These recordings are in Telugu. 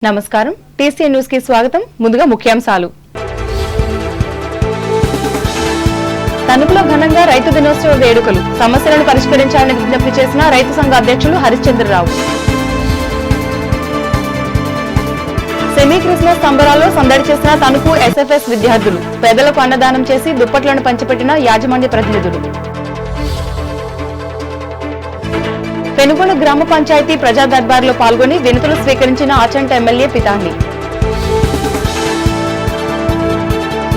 నమస్కారం టీసీఎన్ న్యూస్ కి స్వాగతం ముందుగా ముఖ్యాంశాలు తణుకులో ఘనంగా రైతు దినోత్సవ వేడుకలు సమస్యలను పరిష్కరించాలని విజ్ఞప్తి చేసిన రైతు సంఘ అధ్యక్షులు హరిశ్చంద్రరావు సెమీ క్రిస్మస్ సంబరాల్లో సందడి చేసిన తణుకు ఎస్ఎఫ్ఎస్ విద్యార్థులు పేదలకు అన్నదానం చేసి దుప్పట్లను పంచిపెట్టిన యాజమాన్య ప్రతినిధులు పెనుగొండ గ్రామ పంచాయతీ ప్రజా దర్బార్లో పాల్గొని వినతులు స్వీకరించిన ఆచంట ఎమ్మెల్యే పితాండి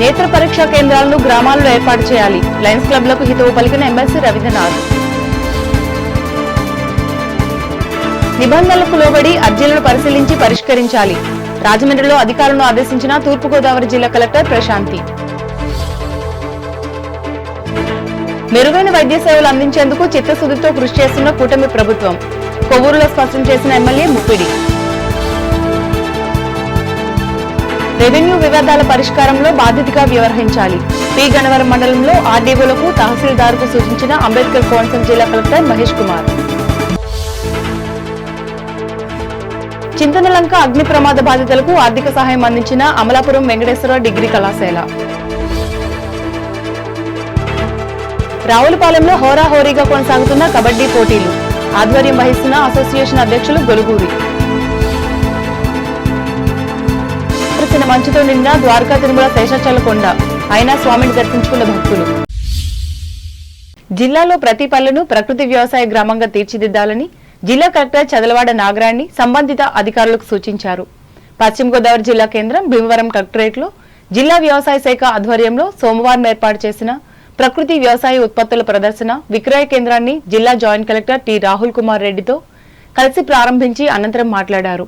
నేత్ర పరీక్షా కేంద్రాలను గ్రామాల్లో ఏర్పాటు చేయాలి లయన్స్ క్లబ్లకు హితవు పలికిన ఎమ్మెల్సీ రవీంద్రనాథ్ నిబంధనలకు లోబడి అర్జీలను పరిశీలించి పరిష్కరించాలి రాజమండ్రిలో అధికారులను ఆదేశించిన తూర్పుగోదావరి జిల్లా కలెక్టర్ ప్రశాంతి మెరుగైన వైద్య సేవలు అందించేందుకు చిత్తశుద్ధితో కృషి చేస్తున్న కూటమి ప్రభుత్వం కొవ్వూరులో స్పష్టం చేసిన ఎమ్మెల్యే ముప్పిడి రెవెన్యూ వివాదాల పరిష్కారంలో బాధ్యతగా వ్యవహరించాలి పి గన్నవరం మండలంలో ఆర్డీఓలకు తహసీల్దార్కు సూచించిన అంబేద్కర్ కోనసీమ జిల్లా కలెక్టర్ మహేష్ కుమార్ చింతనలంక అగ్ని ప్రమాద బాధితులకు ఆర్థిక సహాయం అందించిన అమలాపురం వెంకటేశ్వర డిగ్రీ కళాశాల రావులపాలెంలో హోరాహోరీగా కొనసాగుతున్న కబడ్డీ పోటీలు ఆధ్వర్యం వహిస్తున్న అసోసియేషన్ అధ్యక్షులు గొలుగూరి మంచుతో నిండిన ద్వారకా తిరుమల శేషాచలకొండ అయినా స్వామిని దర్శించుకున్న భక్తులు జిల్లాలో ప్రతి పల్లెను ప్రకృతి వ్యవసాయ గ్రామంగా తీర్చిదిద్దాలని జిల్లా కలెక్టర్ చదలవాడ నాగరాణి సంబంధిత అధికారులకు సూచించారు పశ్చిమ గోదావరి జిల్లా కేంద్రం భీమవరం కలెక్టరేట్లో జిల్లా వ్యవసాయ శాఖ ఆధ్వర్యంలో సోమవారం ఏర్పాటు చేసిన ప్రకృతి వ్యవసాయ ఉత్పత్తుల ప్రదర్శన విక్రయ కేంద్రాన్ని జిల్లా joint collector T Rahul Kumar రెడ్డితో కలిసి ప్రారంభించి అనంతరం మాట్లాడారు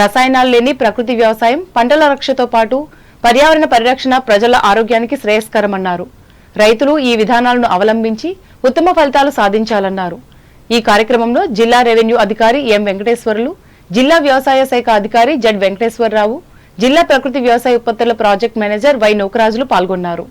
రసాయనాలు లేని ప్రకృతి వ్యవసాయం పంటల రక్షతో పాటు పర్యావరణ పరిరక్షణ ప్రజల ఆరోగ్యానికి శ్రేయస్కరమన్నారు రైతులు ఈ విధానాలను అవలంబించి ఉత్తమ ఫలితాలు సాధించాలన్నారు ఈ కార్యక్రమంలో జిల్లా రెవెన్యూ అధికారి ఎం వెంకటేశ్వర్లు జిల్లా వ్యవసాయ శాఖ అధికారి జడ్ వెంకటేశ్వరరావు జిల్లా ప్రకృతి వ్యవసాయ ఉత్పత్తుల ప్రాజెక్ట్ మేనేజర్ వై నూకరాజులు పాల్గొన్నారు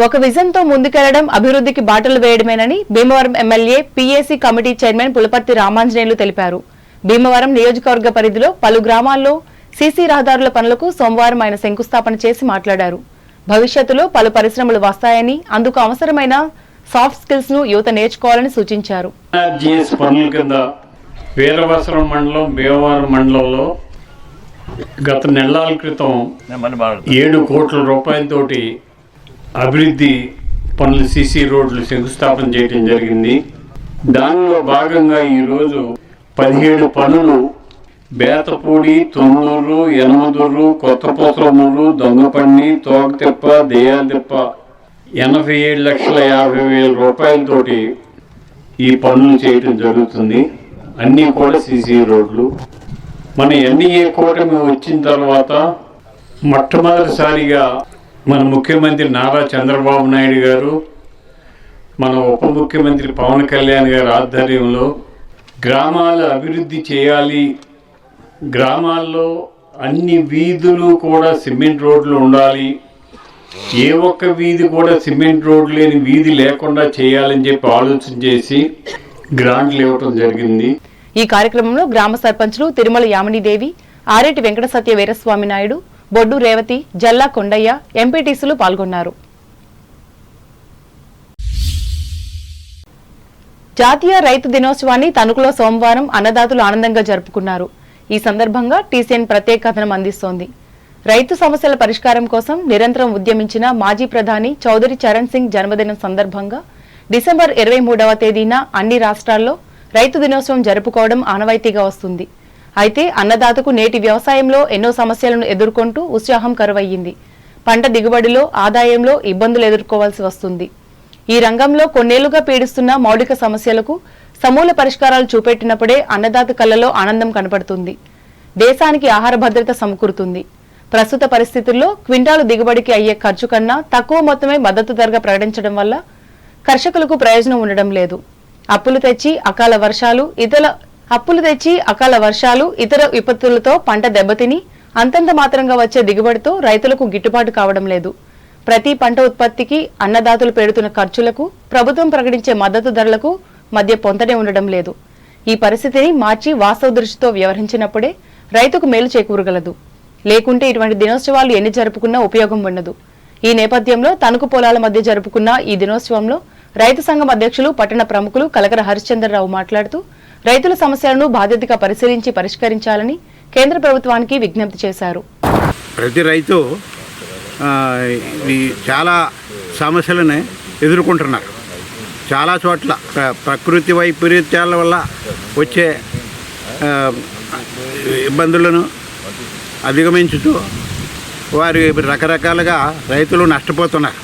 ఒక విజన్తో ముందుకెళ్లడం అభివృద్ధికి బాటలు వేయడమేనని Bhimavaram MLA PAC committee chairman Pulaparthi Ramanjaneyulu తెలిపారు భీమవరం నియోజకవర్గ పరిధిలో పలు గ్రామాల్లో సీసీ రహదారుల పనులకు సోమవారం ఆయన శంకుస్థాపన చేసి మాట్లాడారు భవిష్యత్తులో పలు పరిశ్రమలు వస్తాయని అందుకు అవసరమైన సాఫ్ట్ స్కిల్స్ ను యువత నేర్చుకోవాలని సూచించారు గత నెలల క్రితం 7 కోట్ల రూపాయలతోటి అభివృద్ధి పనులు సీసీ రోడ్లు శంకుస్థాపన చేయడం జరిగింది. దానిలో భాగంగా ఈరోజు 17 పనులు బేతపూడి, తొన్నూరు, యనమదూరు, కొత్తపోతలమూరు, దొంగపన్ని, తోకతిప్ప, దేయాలతిప్ప 87,50,000 రూపాయలతోటి ఈ పనులు చేయడం జరుగుతుంది. అన్నీ కూడా సీసీ రోడ్లు. మన ఎన్డీఏ కూటమి వచ్చిన తర్వాత మొట్టమొదటిసారిగా మన ముఖ్యమంత్రి నారా చంద్రబాబు నాయుడు గారు, మన ఉప ముఖ్యమంత్రి పవన్ కళ్యాణ్ గారి ఆధ్వర్యంలో గ్రామాల అభివృద్ధి చేయాలి, గ్రామాల్లో అన్ని వీధులు కూడా సిమెంట్ రోడ్లు ఉండాలి, ఏ ఒక్క వీధి కూడా సిమెంట్ రోడ్లు లేని వీధి లేకుండా చేయాలని చెప్పి ఆలోచన చేసి గ్రాంట్లు ఇవ్వటం జరిగింది. ఈ కార్యక్రమంలో గ్రామ సర్పంచ్లు తిరుమల యామినీదేవి, ఆరేటి వెంకట సత్య వీరస్వామి నాయుడు, బొడ్డు రేవతి, జల్లా కొండయ్య, ఎంపీటీసీలు పాల్గొన్నారు. జాతీయ రైతు దినోత్సవాన్ని తణుకులో సోమవారం అన్నదాతలు ఆనందంగా జరుపుకున్నారు. ఈ సందర్భంగా టీసీఎన్ ప్రత్యేక కథనం అందిస్తోంది. రైతు సమస్యల పరిష్కారం కోసం నిరంతరం ఉద్యమించిన మాజీ ప్రధాని చౌదరి చరణ్ సింగ్ జన్మదినం సందర్భంగా డిసెంబర్ 23వ తేదీన అన్ని రాష్ట్రాల్లో రైతు దినోత్సవం జరుపుకోవడం ఆనవాయితీగా వస్తుంది. అయితే అన్నదాతకు నేటి వ్యవసాయంలో ఎన్నో సమస్యలను ఎదుర్కొంటూ ఉత్సాహం కరువయ్యింది. పంట దిగుబడిలో, ఆదాయంలో ఇబ్బందులు ఎదుర్కోవాల్సి వస్తుంది. ఈ రంగంలో కొన్నేళ్లుగా పీడిస్తున్న మౌలిక సమస్యలకు సమూల పరిష్కారాలు చూపెట్టినప్పుడే అన్నదాత కళ్లలో ఆనందం కనపడుతుంది. దేశానికి ఆహార భద్రత సమకూరుతుంది. ప్రస్తుత పరిస్థితుల్లో క్వింటాలు దిగుబడికి అయ్యే ఖర్చు కన్నా తక్కువ మొత్తమే మద్దతు ధరగా ప్రకటించడం వల్ల కర్షకులకు ప్రయోజనం ఉండడం లేదు. అప్పులు తెచ్చి అకాల వర్షాలు, ఇతర విపత్తులతో పంట దెబ్బతిని అంతంత మాత్రంగా వచ్చే దిగుబడితో రైతులకు గిట్టుబాటు కావడం లేదు. ప్రతి పంట ఉత్పత్తికి అన్నదాతలు పెడుతున్న ఖర్చులకు, ప్రభుత్వం ప్రకటించే మద్దతు ధరలకు మధ్య పొంతనే ఉండడం లేదు. ఈ పరిస్థితిని మార్చి వాస్తవ దృష్టితో వ్యవహరించినప్పుడే రైతుకు మేలు చేకూరగలదు. లేకుంటే ఇటువంటి దినోత్సవాలు ఎన్ని జరుపుకున్నా ఉపయోగం ఉండదు. ఈ నేపథ్యంలో తణుకు పొలాల మధ్య జరుపుకున్న ఈ దినోత్సవంలో రైతు సంఘం అధ్యక్షులు, పట్టణ ప్రముఖులు కలకర హరిశ్చంద్రరావు మాట్లాడుతూ రైతుల సమస్యలను బాధ్యతగా పరిశీలించి పరిష్కరించాలని కేంద్ర ప్రభుత్వానికి విజ్ఞప్తి చేశారు. ప్రతి రైతు చాలా సమస్యలను ఎదుర్కొంటున్నారు. చాలా చోట్ల ప్రకృతి వైపరీత్యాల వల్ల వచ్చే ఇబ్బందులను అధిగమించుతూ వారి రకరకాలుగా రైతులు నష్టపోతున్నారు.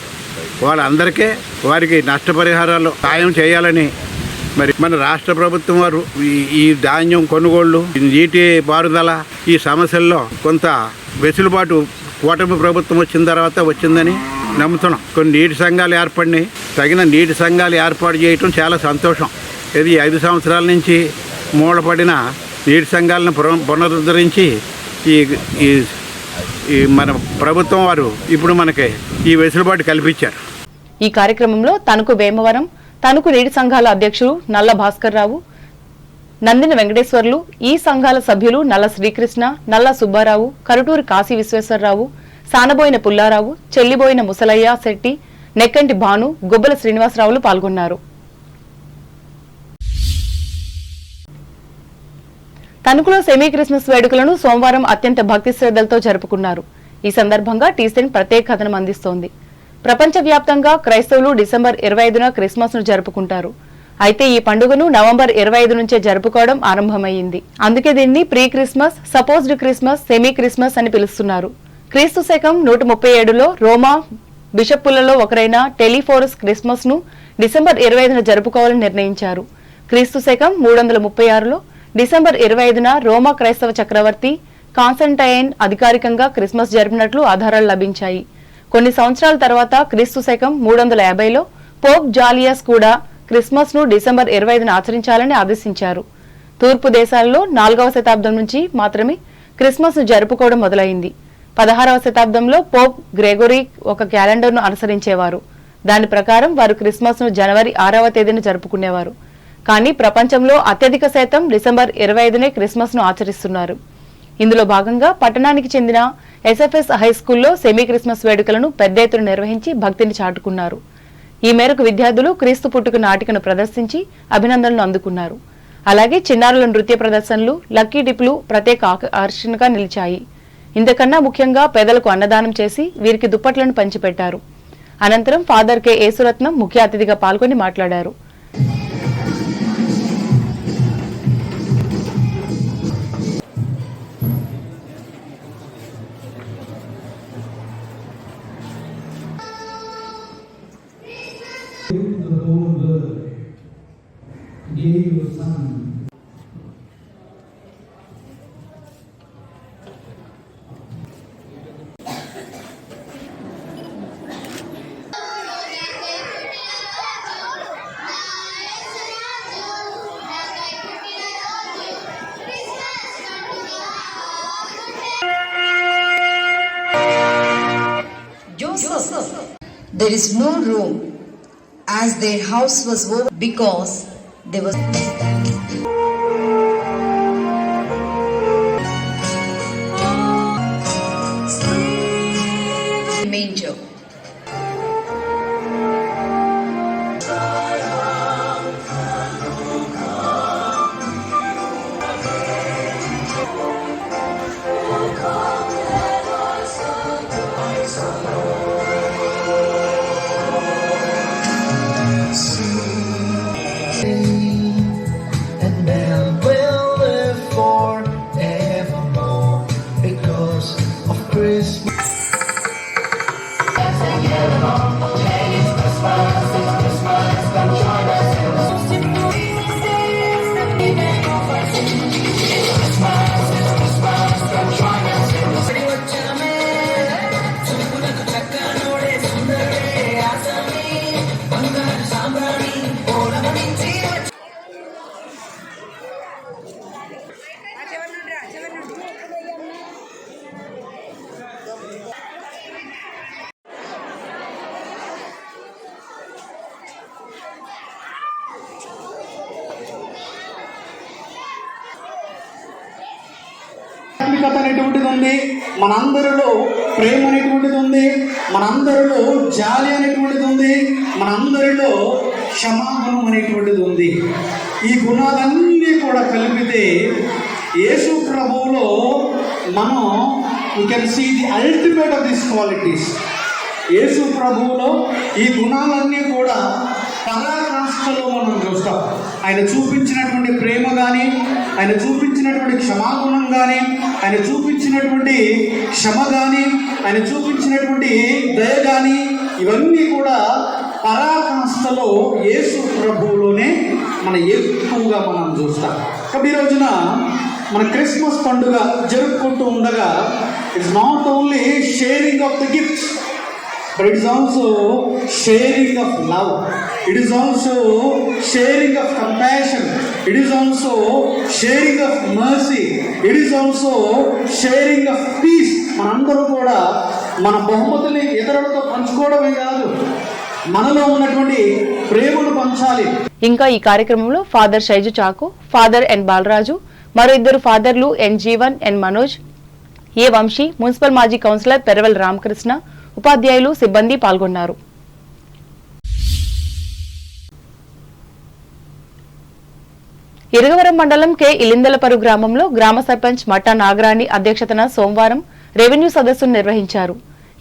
వాళ్ళందరికీ వారికి నష్టపరిహారాలు సాయం చేయాలని మరి మన రాష్ట్ర ప్రభుత్వం వారు ఈ ధాన్యం కొనుగోళ్లు, నీటి పారుదల ఈ సమస్యల్లో కొంత వెసులుబాటు కూటమి ప్రభుత్వం వచ్చిన తర్వాత వచ్చిందని నమ్ముతున్నాం. కొన్ని నీటి సంఘాలు ఏర్పడినాయి. తగిన నీటి సంఘాలు ఏర్పాటు చేయటం చాలా సంతోషం. ఇది 5 సంవత్సరాల నుంచి మూలపడిన నీటి సంఘాలను పునరుద్ధరించి ఈ మన ప్రభుత్వం వారు ఇప్పుడు మనకి ఈ వెసులుబాటు కల్పించారు. ఈ కార్యక్రమంలో తణుకు వేమవరం, తణుకు నీటి సంఘాల అధ్యక్షులు నల్ల భాస్కర్ రావు, నందిన వెంకటేశ్వర్లు, ఈ సంఘాల సభ్యులు నల్ల శ్రీకృష్ణ, నల్ల సుబ్బారావు, కరుటూరి కాశీ విశ్వేశ్వరరావు, సానబోయిన పుల్లారావు, చెల్లిబోయిన ముసలయ్య శెట్టి, నెక్కంటి భాను, గుబ్బల శ్రీనివాసరావులు పాల్గొన్నారు. తణుకులో సెమీ క్రిస్మస్ వేడుకలను సోమవారం అత్యంత భక్తి శ్రద్ధలతో జరుపుకున్నారు. ఈ సందర్భంగా టీసీఎన్ ప్రత్యేక కథనం అందిస్తోంది. ప్రపంచవ్యాప్తంగా క్రైస్తవులు డిసెంబర్ 25న క్రిస్మస్ ను జరుపుకుంటారు. అయితే ఈ పండుగను నవంబర్ 25 నుంచే జరుపుకోవడం ఆరంభమైంది. అందుకే దీన్ని pre Christmas, supposed Christmas, semi Christmas అని పిలుస్తున్నారు. క్రీస్తు శకం 137లో రోమా బిషప్పులలో ఒకరైన టెలిఫోరస్ క్రిస్మస్ ను డిసెంబర్ 25న జరుపుకోవాలని నిర్ణయించారు. క్రీస్తు శకం 336లో డిసెంబర్ 25న రోమా క్రైస్తవ చక్రవర్తి కాన్స్టంటైన్ అధికారికంగా క్రిస్మస్ జరిపినట్లు ఆధారాలు లభించాయి. కొన్ని సంవత్సరాల తర్వాత క్రీస్తు శకం 350లో పోప్ జాలియస్ కూడా క్రిస్మస్ ను డిసెంబర్ 25న ఆచరించాలని ఆదేశించారు. తూర్పు దేశాలలో 4వ శతాబ్దం నుంచి మాత్రమే క్రిస్మస్ ను జరుపుకోవడం మొదలైంది. 16వ శతాబ్దంలో పోప్ గ్రెగోరీ ఒక క్యాలెండర్ను అనుసరించేవారు. దాని ప్రకారం వారు క్రిస్మస్ ను జనవరి 6వ తేదీన జరుపుకునేవారు. కానీ ప్రపంచంలో అత్యధిక శాతం డిసెంబర్ 25నే క్రిస్మస్ ను ఆచరిస్తున్నారు. ఇందులో భాగంగా పట్టణానికి చెందిన ఎస్ఎఫ్ఎస్ హై స్కూల్లో సెమీ క్రిస్మస్ వేడుకలను పెద్ద ఎత్తున నిర్వహించి భక్తిని చాటుకున్నారు. ఈ మేరకు విద్యార్థులు క్రీస్తు పుట్టుక నాటికను ప్రదర్శించి అభినందనలు అందుకున్నారు. అలాగే చిన్నారుల నృత్య ప్రదర్శనలు, లక్కీ డిప్లు ప్రత్యేక ఆకర్షణగా నిలిచాయి. ఇంతకన్నా ముఖ్యంగా పేదలకు అన్నదానం చేసి వీరికి దుప్పట్లను పంచిపెట్టారు. అనంతరం ఫాదర్ కె యేసురత్నం ముఖ్య అతిథిగా పాల్గొని మాట్లాడారు. Joseph, there is no room, as their house was over because there was manger. And now ఆత్మికత అనేటువంటిది ఉంది, మనందరిలో ప్రేమ అనేటువంటిది ఉంది, మనందరిలో జాలి అనేటువంటిది ఉంది, మనందరిలో క్షమాగుణం అనేటువంటిది ఉంది. ఈ గుణాలన్నీ కూడా కలిపితే యేసు ప్రభువులో మనం you can see the ultimate of these qualities. Yesu ప్రభువులో ఈ గుణాలన్నీ కూడా పరాకాష్ఠలో మనం చూస్తాం. ఆయన చూపించినటువంటి ప్రేమ కానీ, ఆయన చూపించినటువంటి క్షమాగుణం కానీ, ఆయన చూపించినటువంటి క్షమ కానీ, ఆయన చూపించినటువంటి దయ కానీ, ఇవన్నీ కూడా పరాకాష్ఠలో యేసు ప్రభువులోనే మనం ఎక్కువగా మనం చూస్తాం. కాబట్టి ఈ రోజున మన క్రిస్మస్ పండుగ జరుపుకుంటూ ఉండగా it's not only sharing of the gifts, but it is also sharing of love, it is also sharing of compassion, it is also sharing of mercy, it is also sharing of peace. మనందరూ కూడా మన బహుమతుల్ని ఇతరులతో పంచుకోవడమే కాదు, మనలో ఉన్నటువంటి ప్రేమను పంచాలి. ఇంకా ఈ కార్యక్రమంలో ఫాదర్ షైజు చాకు, ఫాదర్ ఎన్ బాలరాజు, మరో ఇద్దరు ఫాదర్లు ఎన్ జీవన్, ఎన్ మనోజ్, ఏ వంశీ, మున్సిపల్ మాజీ కౌన్సిలర్ పెరవల్ రామకృష్ణ, ఉపాధ్యాయులు, సిబ్బంది పాల్గొన్నారు. ఇరగవరం మండలం కె ఇలిందలపరు గ్రామంలో గ్రామ సర్పంచ్ మట్టా నాగరాణి అధ్యక్షతన సోమవారం రెవెన్యూ సదస్సును నిర్వహించారు.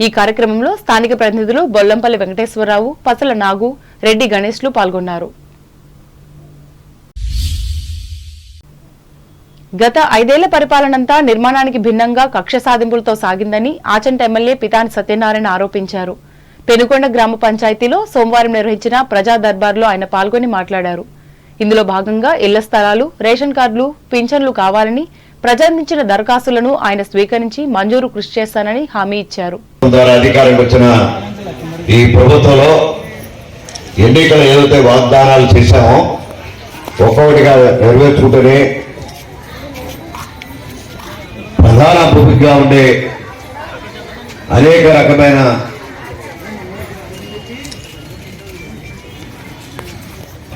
ఈ కార్యక్రమంలో స్థానిక ప్రతినిధులు బొల్లంపల్లి వెంకటేశ్వరరావు, పసల నాగు, రెడ్డి గణేష్లు పాల్గొన్నారు. గత 5 ఏళ్ల పరిపాలనంతా నిర్మాణానికి భిన్నంగా కక్ష సాధింపులతో సాగిందని ఆచంట ఎమ్మెల్యే పితాని సత్యనారాయణ ఆరోపించారు. పెనుకొండ గ్రామ పంచాయతీలో సోమవారం నిర్వహించిన ప్రజా దర్బార్లో ఆయన పాల్గొని మాట్లాడారు. ఇందులో భాగంగా ఇళ్ల స్థలాలు, రేషన్ కార్డులు, పింఛన్లు కావాలని ప్రజాందించిన దరఖాస్తులను ఆయన స్వీకరించి మంజూరు కృషి చేస్తానని హామీ ఇచ్చారు. అధికారంకి వచ్చిన ఈ ప్రభుత్వంలో ఎన్నికలు ఏదైతే వాగ్దానాలు చేశామో ఒక్కొక్కటిగా నెరవేర్చుకుంటూనే ప్రధాన భూమిగా ఉండే అనేక రకమైన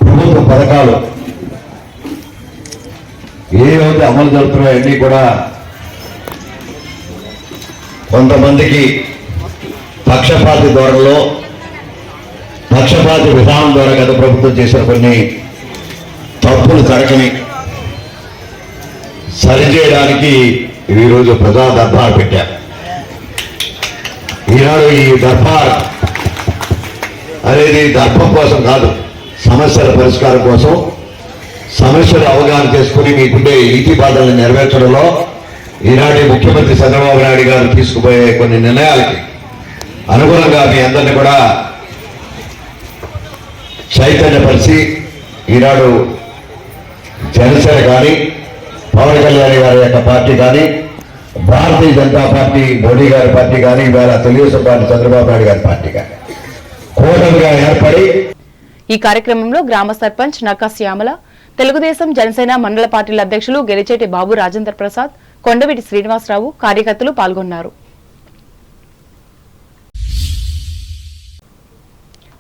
ప్రభుత్వ పథకాలు ఏవైతే అమలు జరుగుతున్నాయో అన్నీ కూడా కొంతమందికి పక్షపాతి ధోరణిలో, పక్షపాతి విధానం ద్వారా గత ప్రభుత్వం చేసిన కొన్ని తప్పులు జరగని సరిచేయడానికి ఈరోజు ప్రజా దర్బార్ పెట్టారు. ఈనాడు ఈ దర్బార్ అనేది దర్భం కోసం కాదు, సమస్యల పరిష్కారం కోసం, సమస్యలు అవగాహన చేసుకుని మీకుండే నీతి బాధలను నెరవేర్చడంలో ఈనాటి ముఖ్యమంత్రి చంద్రబాబు నాయుడు గారు తీసుకుపోయే కొన్ని నిర్ణయాలకి అనుగుణంగా మీ అందరినీ కూడా చైతన్యపరిచి ఈనాడు జనసేన కానీ, పవన్ కళ్యాణ్ గారి యొక్క పార్టీ కానీ, భారతీయ జనతా పార్టీ మోడీ గారి పార్టీ కానీ, ఇవాళ తెలుగుదేశం పార్టీ చంద్రబాబు నాయుడు గారి పార్టీ కానీ కూటమిగా ఏర్పడి ఈ కార్యక్రమంలో గ్రామ సర్పంచ్ నక్కా శ్యామల, తెలుగుదేశం జనసేన మండల పార్టీల అధ్యక్షులు గెలిచేటి బాబు రాజేంద్ర ప్రసాద్, కొండవీటి శ్రీనివాసరావు, కార్యకర్తలు పాల్గొన్నారు.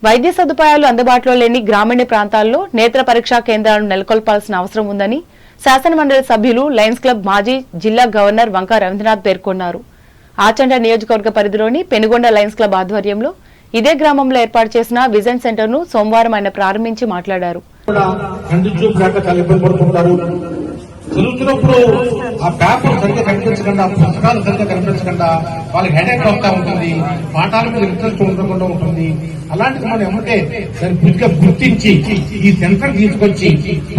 వైద్య సదుపాయాలు అందుబాటులో లేని గ్రామీణ ప్రాంతాల్లో నేత్ర పరీక్షా కేంద్రాలను నెలకొల్పాల్సిన అవసరం ఉందని శాసనమండలి సభ్యులు లయన్స్ క్లబ్ మాజీ జిల్లా గవర్నర్ వంక రవీంద్రనాథ్ పేర్కొన్నారు. ఆచంట నియోజకవర్గ పరిధిలోని పెనుగొండ లయన్స్ క్లబ్ ఆధ్వర్యంలో ఇదే గ్రామంలో ఏర్పాటు చేసిన విజన్ సెంటర్ ను సోమవారం ఆయన ప్రారంభించి మాట్లాడారు. చదువుతున్నప్పుడు ఆ పేపర్ సరిగ్గా కనిపించకుండా, పుస్తకాలు సరిగ్గా కనిపించకుండా వాళ్ళకి హెడేక్ వస్తూ ఉంటుంది, పాఠాల మీద ఇంట్రెస్ట్ ఉండకుండా ఉంటుంది. అలాంటిది మనం ఏమంటే దాన్ని పూర్తిగా గుర్తించి ఈ సెంటర్ తీసుకొచ్చి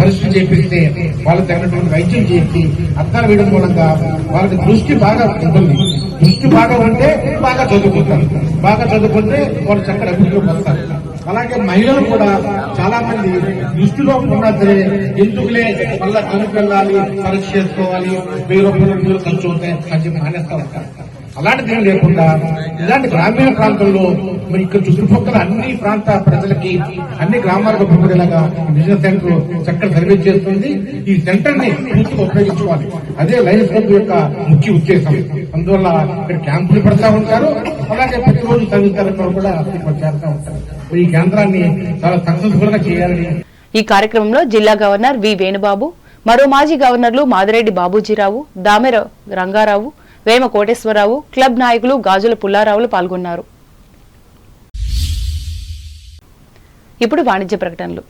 పరిస్థితి చేపిస్తే వాళ్ళకి తగినటువంటి వైద్యం చేసి అర్థాలు వేయడం మూలంగా వాళ్ళకి దృష్టి బాగా ఉంటుంది. దృష్టి బాగా ఉంటే బాగా చదువుకుంటారు, బాగా చదువుకుంటే వాళ్ళు చక్కటి అభివృద్ధిలోకి వస్తారు. అలాగే మహిళలు కూడా చాలా మంది దృష్టిలో ఉన్నా సరే ఎందుకులే మళ్ళా కనుకెళ్ళాలి, పరీక్ష చేసుకోవాలి, 1000 రూపాయలు ఖర్చు అవుతాయి అని మానేస్తా ఉంటారు. అలాంటిది ఏం లేకుండా ఇలాంటి గ్రామీణ ప్రాంతంలో మరి ఇక్కడ చుట్టుపక్కల అన్ని ప్రాంత ప్రజలకి, అన్ని గ్రామాలకు ఉపయోగపడేలాగా బిజినెస్ సెంటర్ చక్కగా సర్వీస్ చేస్తుంది. ఈ సెంటర్ ని పూర్తిగా ఉపయోగించుకోవాలి, అదే లయన్స్ క్లబ్ యొక్క ముఖ్య ఉద్దేశం. అందువల్ల ఇక్కడ క్యాంపులు పెడతా ఉంటారు, అలాగే ప్రతిరోజు సర్వీస్ కార్యక్రమాలు కూడా చేస్తూ ఉంటారు. ఈ కేంద్రాన్ని చాలా సక్సెస్ఫుల్ గా చేయాలని. ఈ కార్యక్రమంలో జిల్లా గవర్నర్ వి వేణుబాబు, మరో మాజీ గవర్నర్లు మాదిరెడ్డి బాబూజీరావు, దామెర రంగారావు, వేమ కోటేశ్వరరావు, క్లబ్ నాయకులు గాజుల పుల్లారావులు పాల్గొన్నారు. ఇప్పుడు వాణిజ్య ప్రకటనలు.